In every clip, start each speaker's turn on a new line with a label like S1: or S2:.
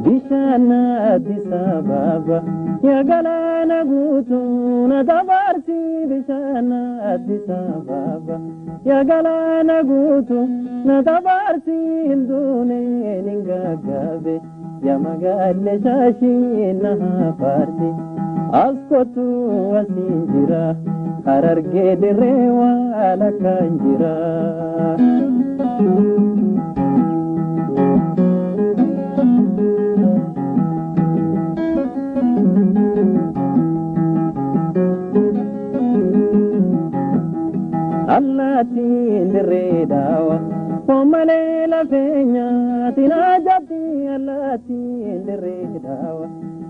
S1: Bishana Addis Ababa ya galana gutuna dabarsi Bishana Addis Ababa ya galana gutuna dabarsi Hindune ningagabe ya magalle shashi naha parti askotu wasinjira hararge direwa ala kanjira Allati ndiredawa pomale la fenya tinajati allati ndiredawa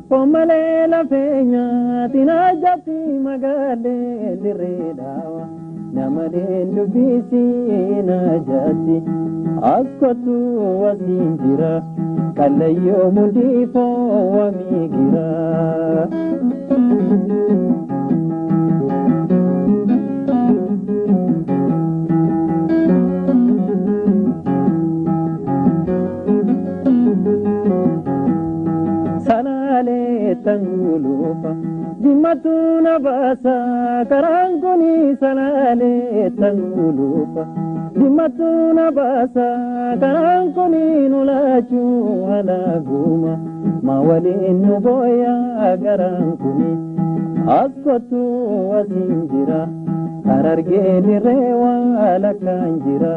S1: pomale la fenya tinajati magale ndiredawa namade ndubisi najati askotu wasinjira kalayo mundifo wamigira Tangulufa dimatuna basa karanguni salale tangulufa dimatuna basa karanguni nulachu halaguma mawali nuboya garanguni askotu wasinjira hararge direwa alakanjira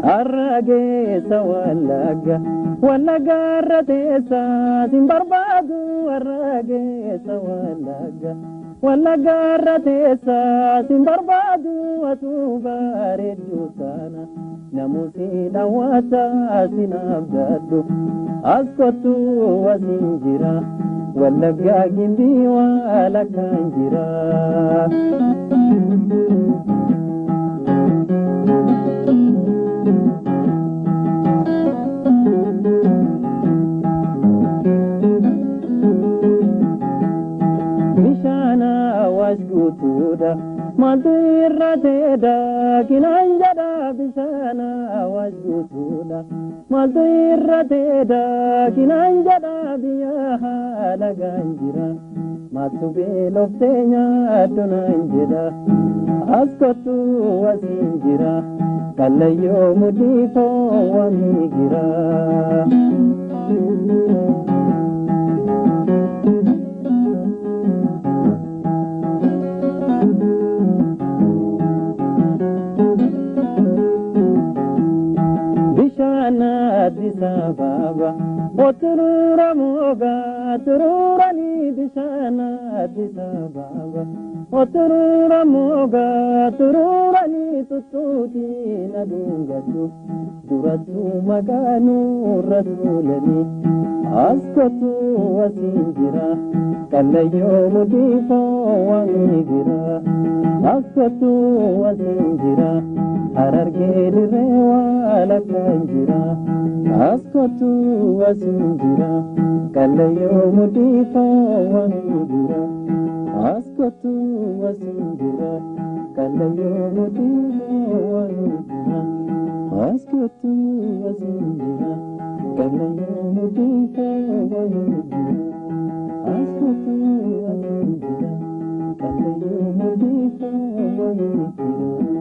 S1: Arrage sawalaga walaga ratesa simbarbadu arrage sawalaga walaga ratesa simbarbadu atubare jutana namusi dawata sinabdadu askotu wasinjira walaga gindi wala kanjira Wasgutuda Maltuirrateda Kinanjada Bishana Wasgutuda Maltuirrateda Kinanjada Biyaha Laganjira Matubelofteña Tunanjida Askotu Wasinjira Kalayo Mudifo Wamigira Addis Ababa oturura moga tururani Bishana Addis Ababa oturura moga tururani tututi nadungatu duratu maganu rasulani askotu wasinjira kalayo mudifo wamigira askotu wasinjira hararge direwa alakanjira askotu wasinjira kalayo mudifo wamigira askotu wasinjira kalayo mudifo wamigira askotu wasinjira kalayo mudifo wamigira askotu wasinjira kalayo mudifo wamigira